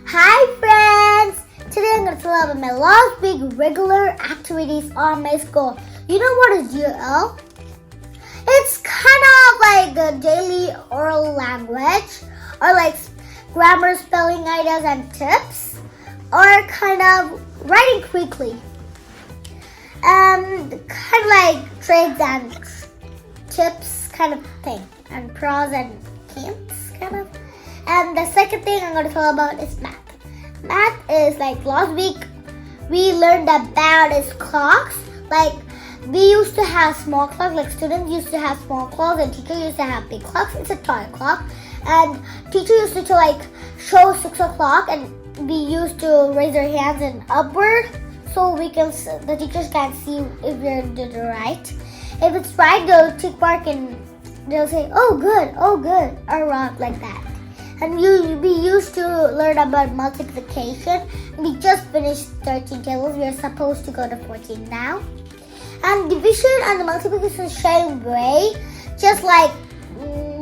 Hi friends! Today I'm going to tell about my last week regular activities on my school. You know what is GL? It's kind of like a daily oral language or like grammar, spelling ideas and tips or kind of writing quickly. Kind of like trades and tips kind of thing and pros and cons kind of. And the second thing I'm going to tell about is math. Math is like last week we learned about is clocks. Like we used to have small clocks, like students used to have small clocks and teacher used to have big clocks. It's a toy clock. And teacher used to like show 6 o'clock and we used to raise our hands and upward so the teachers can see if we did it right. If it's right, they'll tick mark and they'll say, oh good, or wrong, like that. And we used to learn about multiplication. We just finished 13 tables. We are supposed to go to 14 now. And division and the multiplication same way. Just like,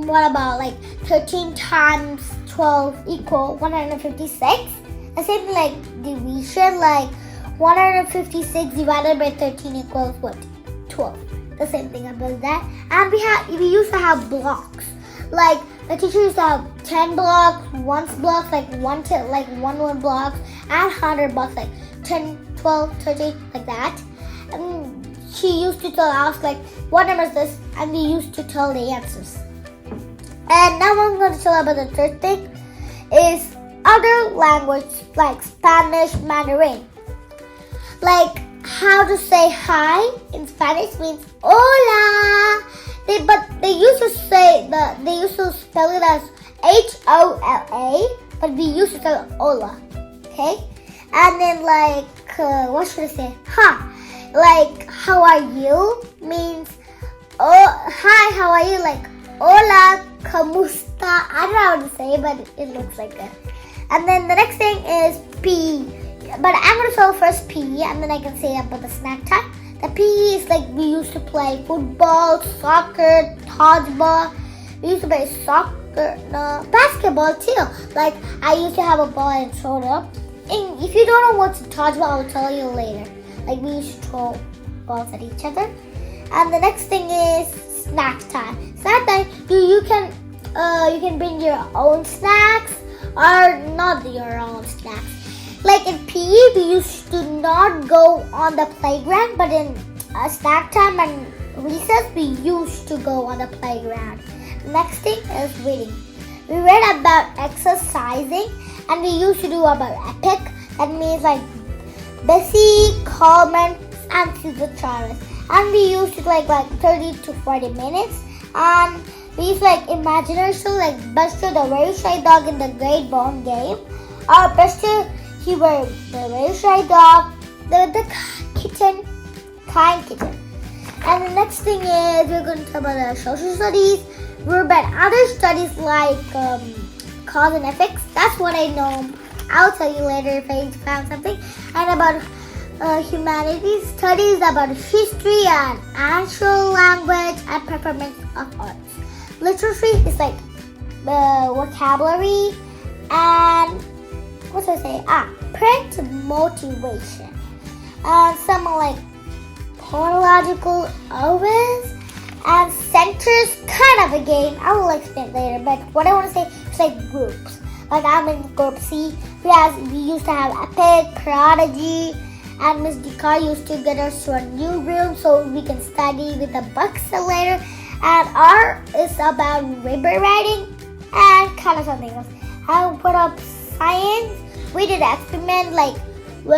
what about like 13 times 12 equal 156? The same thing like division, like 156 divided by 13 equals what? 12. The same thing about that. And we used to have blocks. Like the teacher used to have 10 blocks, ones blocks, like one blocks, and 100 blocks, like 10, 12, 13, like that. And she used to tell us like what number is this, and we used to tell the answers. And now I'm going to tell about the third thing is other language like Spanish, Mandarin. Like how to say hi in Spanish means hola. But they used to spell it as H-O-L-A, but we used to spell hola, okay? And then like, what should I say? Like, how are you means, oh, hi, how are you? Like, hola, ¿cómo está? I don't know how to say it, but it looks like that. And then the next thing is P. But I'm going to spell first P, and then I can say about the snack time. The PE is like we used to play football, soccer, dodgeball. We used to play basketball too. Like I used to have a ball and throw it up. And if you don't know what's dodgeball, I'll tell you later. Like we used to throw balls at each other. And the next thing is snack time. Snack time, you can bring your own snacks or not your own snacks. Like in PE, we used to not go on the playground, but in snack time and recess, we used to go on the playground. Next thing is reading. We read about exercising, and we used to do about epic. That means like Bessie, Coleman, and Caesar Chavez. And we used to like 30 to 40 minutes. And we used to like imaginary show like Buster the very shy dog in the Great Bone Game. Or Buster, he was the very shy dog, the kitten, kind kitten. And the next thing is we're going to talk about the social studies. We're about other studies like cause and effects. That's what I know. I'll tell you later if I found something. And about humanities studies, about history and actual language and performance of arts. Literacy is like vocabulary and what should I say? Print motivation. Some are like chronological always and centers, kind of a game. I will explain later, but what I want to say is like groups. Like I'm in group C. We used to have Epic, Prodigy, and Miss Dekar used to get us to a new room so we can study with the books later. And R is about river riding and kind of something else. I will put up science. We did an experiment like we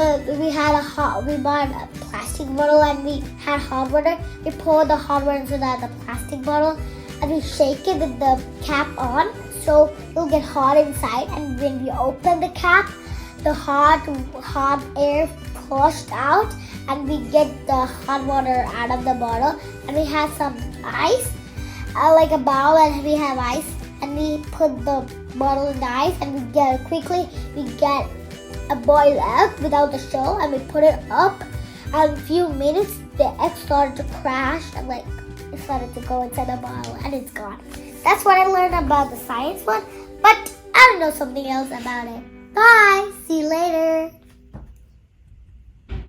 bought a plastic bottle and we had hot water. We poured the hot water into the plastic bottle and we shake it with the cap on so it'll get hot inside. And when we open the cap, the hot air flushed out and we get the hot water out of the bottle. And we had some ice, like a bowl, and we have ice. And we put the bottle in the ice and we get a boiled egg without the shell and we put it up and in a few minutes the egg started to crash and like it started to go inside the bottle and it's gone. That's what I learned about the science one, but I don't know something else about it. Bye. See you later.